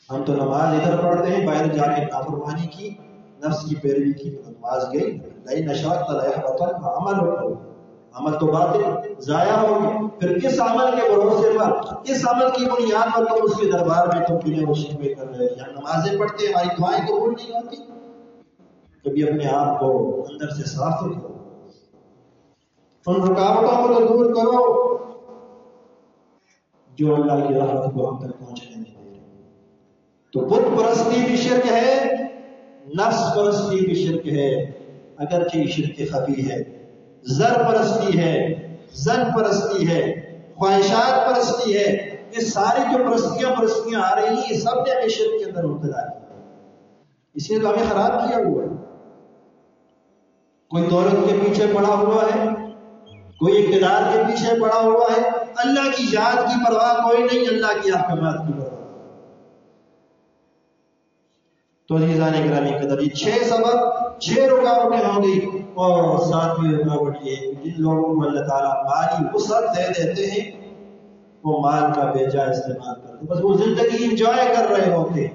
Speaker 1: ہم تو نماز ادھر پڑھتے ہیں، باہر جا کے نافرمانی کی، نفس کی پیروی کی، نماز گئی۔ لئن اشرکت لیحبطن عملک، عمل تو باطل ضائع ہو گیا۔ پھر کس عمل کے بھروسے پر، کس عمل کی بنیاد پر تم اس کے دربار میں تم بنا و شکوے کر رہے ہیں؟ نمازیں پڑھتے ہیں، ہماری دعائیں قبول نہیں ہوتی، کبھی اپنے آپ کو اندر سے صاف تو کرو، ان رکاوٹوں کو تو دور کرو جو اللہ کی رحمت کو ہم تک پہنچنے نہیں دے رہے۔ تو بت پرستی بھی شرک ہے، نفس پرستی بھی شرک ہے، اگرچہ شرک خفی ہے۔ زر پرستی ہے، زن پرستی ہے، خواہشات پرستی ہے، یہ ساری جو پرستیاں آ رہی ہیں، یہ سب نے ہمیں شرک کے اندر مبتلا کیا، اس نے تو ہمیں خراب کیا ہوا ہے۔ کوئی دولت کے پیچھے پڑا ہوا ہے، کوئی اقتدار کے پیچھے پڑا ہوا ہے، اللہ کی ذات کی پرواہ کوئی نہیں، اللہ کی احکامات کی پرواہ۔ تو عزیزان گرامی قدر، یہ 6 سبب، 6 رکاوٹیں ہوں گی۔ اور 7ویں رکاوٹ یہ ہے کہ جن لوگوں کو اللہ تعالیٰ مالی وسعت دے دیتے ہیں، وہ مال کا بے جا استعمال کرتے، بس وہ زندگی انجوائے کر رہے ہوتے ہیں۔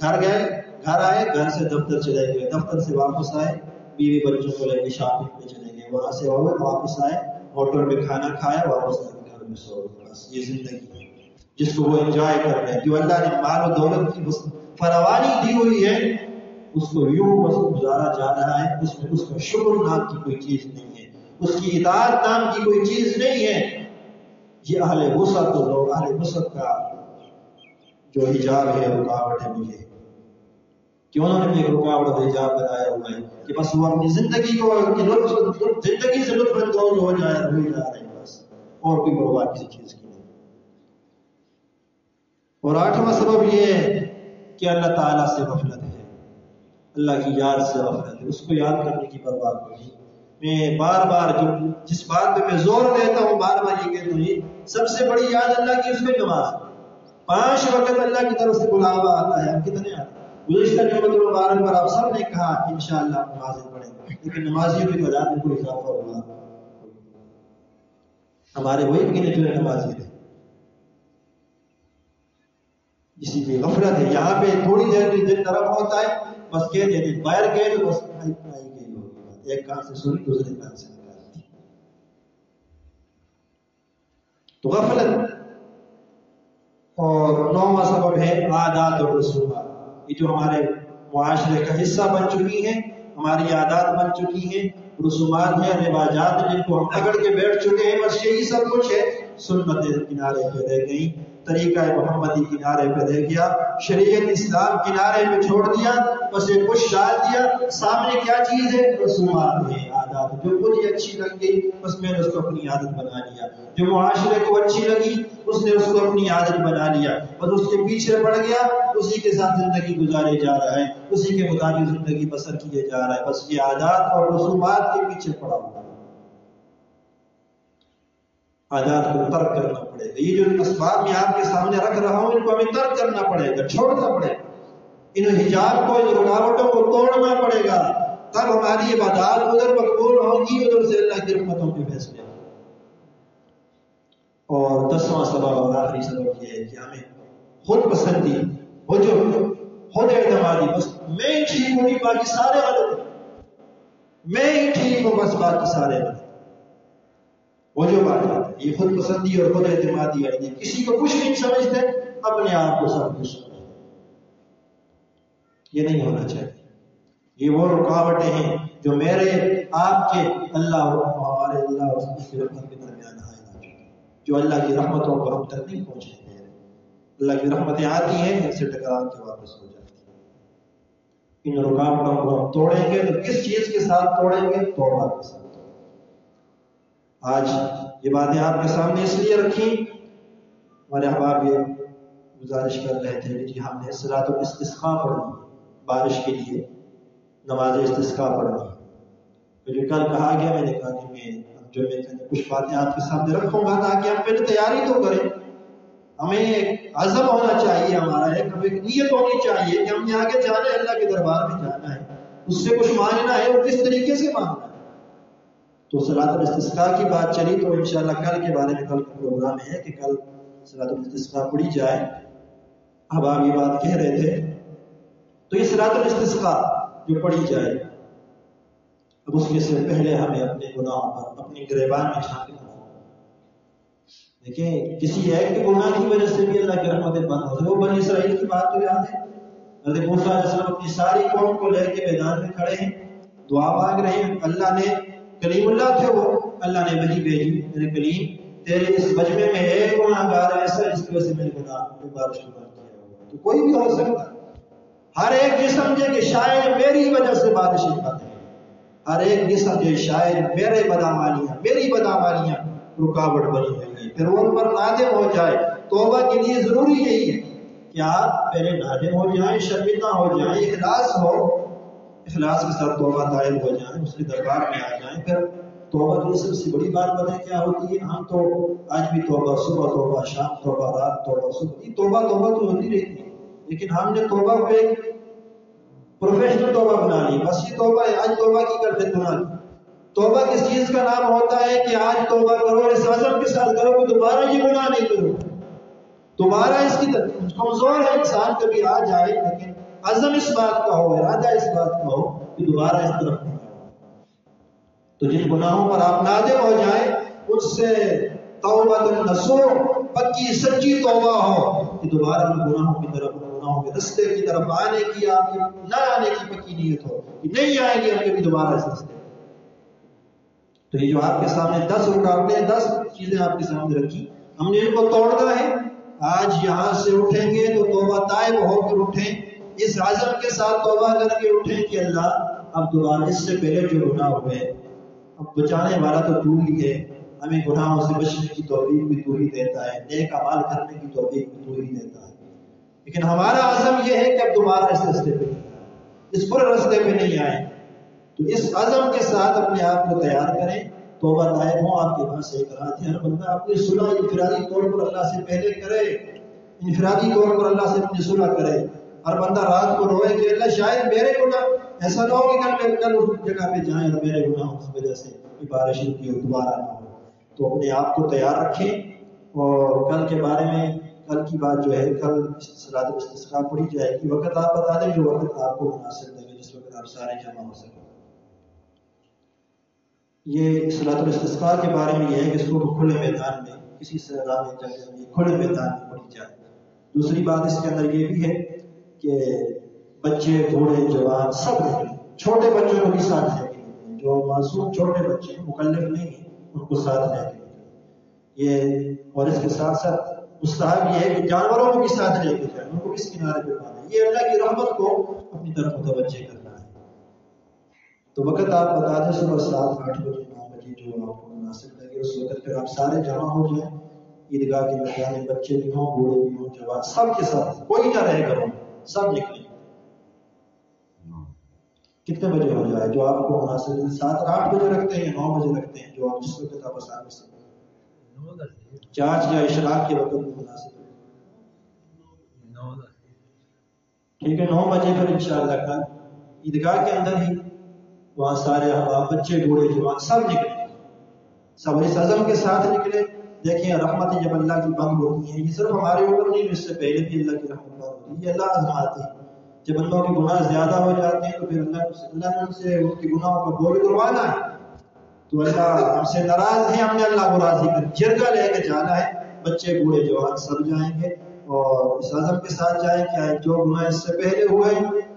Speaker 1: گھر گئے، گھر آئے، گھر سے دفتر چلے گئے، دفتر سے واپس آئے، بیوی بچوں کو لے کے شاپنگ پہ چلے گئے، وہاں سے واپس آئے، ہوٹل میں کھانا کھایا, واپس آ کے گھر میں سو گئے. بس یہ زندگی ہے جس کو وہ انجوائے کر رہے ہیں. جو اللہ نے مال و دولت کی فراوانی دی ہوئی ہے اس کو یوں بس گزارا جا رہا ہے. اس میں اس کا شکر نام کی کوئی چیز نہیں ہے, اس کی اطاعت نام کی کوئی چیز نہیں ہے. یہ اہل وسعت لوگ, اہل وسعت کا جو حجاب ہے رکاوٹ ہے مجھے کہ انہوں نے بھی ایک رکاوٹ اور حجاب بنایا ہوا ہے کہ بس وہ اپنی زندگی کو زندگی سے لطف اندوز ہو جائے ہوئی جا رہے ہیں بس, اور کوئی پرواہ کسی چیز کی نہیں. اور 8واں سبب یہ ہے کہ اللہ تعالیٰ سے غفلت ہے, اللہ کی یاد سے غفلت ہے, اس کو یاد کرنے کی پرواہ نہیں. میں بار بار جس بات پہ میں زور دیتا ہوں بار بار یہ کہتا ہوں, سب سے بڑی یاد اللہ کی اس میں نماز. 5 وقت اللہ کی طرف سے بلاوا آتا ہے. ہم کتنے آتے ہیں؟ گزشتہ جمعۃ المبارک پر آپ سب نے کہا انشاءاللہ آپ نمازیں پڑھیں گے, لیکن نمازیوں کی تعداد میں کوئی اضافہ ہوا. ہمارے وہی گنے چنے نمازی تھے. اسی لیے غفلت ہے. یہاں پہ تھوڑی دیر کے دن طرف ہوتا ہے, بس کہہ دیتے باہر گئے تو بس گئی ہوگی, ایک کان سے سنی دوسرے کان سے نکال دی. تو غفلت. اور 9واں سبب ہے عادات اور رسومات. یہ جو ہمارے معاشرے کا حصہ بن چکی ہیں, ہماری عادات بن چکی ہیں, رسومات ہیں, رواجات جن کو ہم پکڑ کے بیٹھ چکے ہیں, بس یہی سب کچھ ہے. سنت کنارے پہ رہ گئی, طریقہ محمدی کنارے پہ رہ گیا, شریعت اسلام کنارے پہ چھوڑ دیا, بس ایک کچھ ڈال دیا. سامنے کیا چیز ہے؟ رسومات ہے, عادات. جو مجھے اچھی لگ گئی بس میں نے اس کو اپنی عادت بنا لیا, جو معاشرے کو اچھی لگی اس نے اس کو اپنی عادت بنا لیا, بس اس کے پیچھے پڑ گیا, اسی کے ساتھ زندگی گزارے جا رہا ہے, اسی کے مطابق زندگی بسر کیے جا رہا ہے. بس یہ عادات اور رسومات کے پیچھے پڑا ہوا ہے. عادات کو ترک کرنا پڑے گا. یہ جو اسباب میں آپ کے سامنے رکھ رہا ہوں ان کو ہمیں ترک کرنا پڑے گا, چھوڑنا پڑے گا. ان حجاب کو, ان رکاوٹوں کو توڑنا پڑے گا, تب ہماری عبادات ادھر مقبول ہوگی, ادھر سے اللہ کی رحمتوں کے فیصلے. اور 10واں سبب اور آخری سبب یہ ہے کہ ہمیں خود پسندی, خود اعتمادی, بس میں ہی ٹھیک ہوں باقی سارے غلط ہیں, میں ہی ٹھیک ہوں بس باقی سارے غلط. وہ جو بات ہے یہ خود پسندی اور خود اعتمادی ہے, یہ کسی کو کچھ نہیں سمجھتے, اپنے آپ کو سب کچھ سمجھتے. یہ نہیں ہونا چاہیے. یہ وہ رکاوٹیں ہیں جو میرے آپ کے اللہ اور ہمارے اللہ اور اس کی رحمت کے درمیان آئے, جو اللہ کی رحمتوں کو ہم تک نہیں پہنچے ہیں. اللہ کی رحمتیں آتی ہیں, ان سے ٹکرا کے واپس ہو جاتی ہیں. ان رکاوٹوں کو ہم توڑیں گے تو کس چیز کے ساتھ توڑیں گے؟ توبہ کے ساتھ. آج یہ باتیں آپ کے سامنے اس لیے رکھی, ہمارے احباب یہ گزارش کر رہے تھے کہ ہم نے صلاۃ الاستسقاء پڑھنی, بارش کے لیے نماز استسقاء پڑھنی. تو جو کل کہا گیا, میں نے کہا کہ میں کچھ باتیں آپ کے سامنے رکھوں گا تاکہ ہم پہلے تیاری تو کریں. ہمیں ایک عزم ہونا چاہیے ہمارا, ایک نیت ہونی چاہیے کہ ہم نے آگے جانا ہے, اللہ کے دربار میں جانا ہے, اس سے کچھ مانگنا ہے, اور کس طریقے سے مانگنا ہے. تو صلاۃ الاستسقاء کی بات چلی تو انشاءاللہ کل کے بارے میں کل کا پروگرام ہے کہ کل صلاۃ الاستسقاء پڑھی جائے. اب آپ یہ بات کہہ رہے تھے تو یہ صلاۃ الاستسقاء جو پڑھی جائے, اب اس کے سے پہلے ہمیں اپنے گناہوں پر, اپنی گریبان میں جھانکنا ہے. دیکھیں کسی ایک کے گناہ کی وجہ سے بھی اللہ کی رحمتیں بند ہو. وہ بنی اسرائیل کی بات تو یاد ہے, حضرت موسیٰ علیہ السلام اپنی ساری قوم کو لے کے میدان میں کھڑے ہیں, دعا مانگ رہے ہیں. اللہ نے, کلیم اللہ تھے وہ, اللہ نے وحی بھیجی, میرے کلیم تیرے اس مجمع میں ایک گناہ گار ایسا جس کی وجہ سے میرے گناہ میں بارش کو بند کیا ہوگا. تو کوئی بھی ہو سکتا ہے, ہر ایک یہ سمجھے کہ شاید میری وجہ سے بارشیں بند ہے, ہر ایک یہ سمجھے شاید میری بدعمالیاں رکاوٹ بنی ہوئی ہے. پھر وہ ان پر نادم ہو جائے. توبہ کے لیے ضروری یہی ہے کہ آپ پہلے نادم ہو جائیں, شرمندہ ہو جائیں, اخلاص کے ساتھ توبہ طائب ہو جائیں, اس کے دربار میں آ جائیں. پھر توبہ کی سب سے بڑی بات پتہ ہے کیا ہوتی ہے؟ ہم تو آج بھی توبہ, صبح توبہ, شام توبہ, رات توبہ, صبح توبہ تو ہوتی رہتی ہے, لیکن ہم نے توبہ کو ایک پروفیشنل توبہ بنا لی. بس یہ توبہ ہے, آج توبہ کی کرتے گناہ کی. توبہ کس چیز کا نام ہوتا ہے کہ آج توبہ کرو, اس عزم کے ساتھ کرو کہ دوبارہ یہ گناہ نہیں کرو. دوبارہ اس کی کمزور ہے انسان, کبھی آ جائے, لیکن عزم اس بات کا ہو, ارادہ اس بات کا ہو کہ دوبارہ اس طرف نہیں آؤ. تو جن گناہوں پر آپ نادم ہو جائیں ان سے توبۃ نصوح، پکی سچی توبہ ہو کہ دوبارہ ان گناہوں کی طرف، گناہوں کے رستے کی طرف آنے کی، آپ کی نہ آنے کی پکی نیت ہو کہ نہیں آئیں گے ہم کبھی دوبارہ اس رستے۔ تو یہ جو آپ کے سامنے 10 رکاوٹیں، 10 چیزیں آپ کے سامنے رکھی، ہم نے ان کو توڑنا ہے۔ آج یہاں سے اٹھیں گے تو توبہ طائب ہو کر اٹھیں، اس عزم کے ساتھ توبہ کر کے اٹھیں کہ اللہ اب دوبارہ اس سے پہلے جو گناہ ہوئے، اب بچانے والا تو تو ہی ہے، ہمیں گناہوں سے بچنے کی توفیق بھی تو ہی دیتا ہے، نیک اعمال کرنے کی توفیق بھی تو ہی دیتا ہے، لیکن ہمارا عزم یہ ہے کہ اب دوبارہ اس رستے پہ، اس برے رستے پہ نہیں آئیں۔ تو اس عزم کے ساتھ اپنے آپ کو تیار کریں، توبہ طائب ہوں۔ آپ کے پاس ایک رات ہے، ہر بندہ اپنی صلح انفرادی طور پر اللہ سے پہلے کرے، انفرادی طور پر اللہ سے اپنی صلح کرے۔ ہر بندہ رات کو روئے کہ اللہ شاید میرے گناہ، ایسا نہ ہو کہ کل اس جگہ پہ جائیں اور میرے گناہوں کی وجہ سے بارش ہوتی ہو، دوبارہ نہ ہو۔ تو اپنے آپ کو تیار رکھیں، اور کل کے بارے میں، کل کی بات جو ہے، کل صلاۃ الاستسقاء پڑھی جائے گی۔ وقت آپ بتا دیں جو وقت آپ کو مناسب لگے، جس وقت آپ سارے جمع ہو سکیں۔ یہ صلاۃ الاستسقاء کے بارے میں یہ ہے کہ اس کو کھلے میدان میں، کسی سزا میں جگہ میں، کھلے میدان میں پڑھی جائے۔ دوسری بات اس کے اندر یہ بھی ہے کہ بچے، بوڑھے، جوان سب نکلیں، چھوٹے بچوں کو بھی ساتھ لے کے نکلیں، جو معصوم چھوٹے بچے ہیں، مکلف نہیں ہیں، ان کو ساتھ لے کے نکلیں۔ یہ، اور اس کے ساتھ ساتھ مستحب یہ ہے کہ جانوروں کو بھی ساتھ لے کے جائیں، ان کو کس کنارے پہ باندھیں۔ یہ اللہ کی رحمت کو اپنی طرف متوجہ کرنا ہے۔ تو وقت آپ بتا دیں، صبح 7، 8 بجے، 9 بجے، جو آپ کو مناسب لگے اس وقت پھر آپ سارے جمع ہو جائیں عیدگاہ کے میدان میں، بچے بھی ہوں، بوڑھے بھی ہوں، جوان، سب کے ساتھ، کوئی نہ رہے گھروں میں، سب نکلیں۔ کتنے بجے ہو جائے جو آپ کو مناسب ہے، 7 اور 8 بجے رکھتے ہیں یا 9 بجے رکھتے ہیں، جو آپ جس وقت آپ آسان کر سکتے ہیں، چارج یا اشراق کے وقت بھی مناسب ہے۔ ٹھیک ہے، 9 بجے پھر انشاءاللہ کل عیدگاہ کے اندر ہی وہاں سارے احباب، بچے، بوڑھے، جوان سب نکلے، سب اس عزم کے ساتھ نکلے۔ دیکھیں رحمتیں جب اللہ کی بند ہوتی ہیں، یہ صرف ہمارے اوپر نہیں، اس سے پہلے بھی اللہ کی رحمت بند ہوتی ہے، یہ اللہ آزماتے ہیں۔ جب بندوں کے گناہ زیادہ ہو جاتے ہیں تو پھر اللہ نے ان سے ان کے گناہوں کا بوجھ اتروانا ہے، تو اللہ ہم سے ناراض ہے، ہم نے اللہ کو راضی کر جرگہ لے کے جانا ہے۔ بچے، بوڑھے، جوان سب جائیں گے، اور اس عزم کے ساتھ جائیں کہ جو گناہ اس سے پہلے ہوئے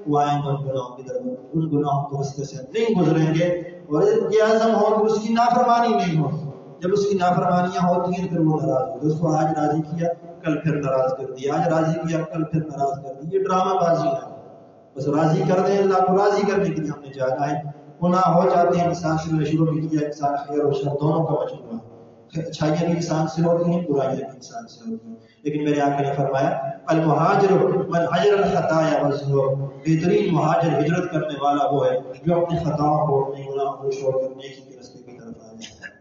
Speaker 1: وہ آئیں گے، ان گناہوں کی طرف، ان گناہوں کے راستے سے نہیں گزریں گے، اور یہ عزم ہو کہ اس کی نافرمانی نہیں ہو۔ جب اس کی نافرمانیاں ہوتی ہیں پھر وہ ناراض ہوتے، اس کو آج راضی کیا کل پھر ناراض کر دیا، آج راضی کیا کل پھر ناراض کر دیا۔ یہ ڈرامہ بازی ہے، بس راضی کر دیں، اللہ کو راضی کرنے کے لیے ہم نے جانا ہے۔ گناہ ہو جاتے ہیں، انسان سے شروع بھی کیا، انسان خیر و شر دونوں کا مجموعہ ہے، اچھائیاں بھی انسان سے ہوتی ہیں، برائیاں بھی انسان سے ہوتی ہیں، لیکن میرے آقا نے فرمایا المہاجر من ہجر الخطایا والذنوب، بہترین مہاجر، ہجرت کرنے والا وہ ہے جو اپنی خطاؤں کو، اپنے گناہوں کو چھوڑ کر نیکی کے راستے کی طرف آ جائے۔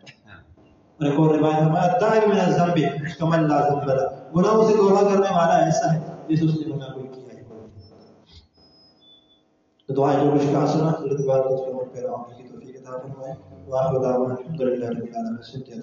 Speaker 1: اور ایک اور روایت میں التائب من الذنب کمن لا ذنب له، گناہوں سے توبہ کرنے والا ایسا ہے جیسے اس نے گناہ کوئی کیا ہی نہیں۔ تو دعا جو کچھ کہا سنا، اللہ تبارک و تعالی پر عمل کی توفیق عطا فرمائے۔ وآخر دعوانا الحمد للہ رب العالمین۔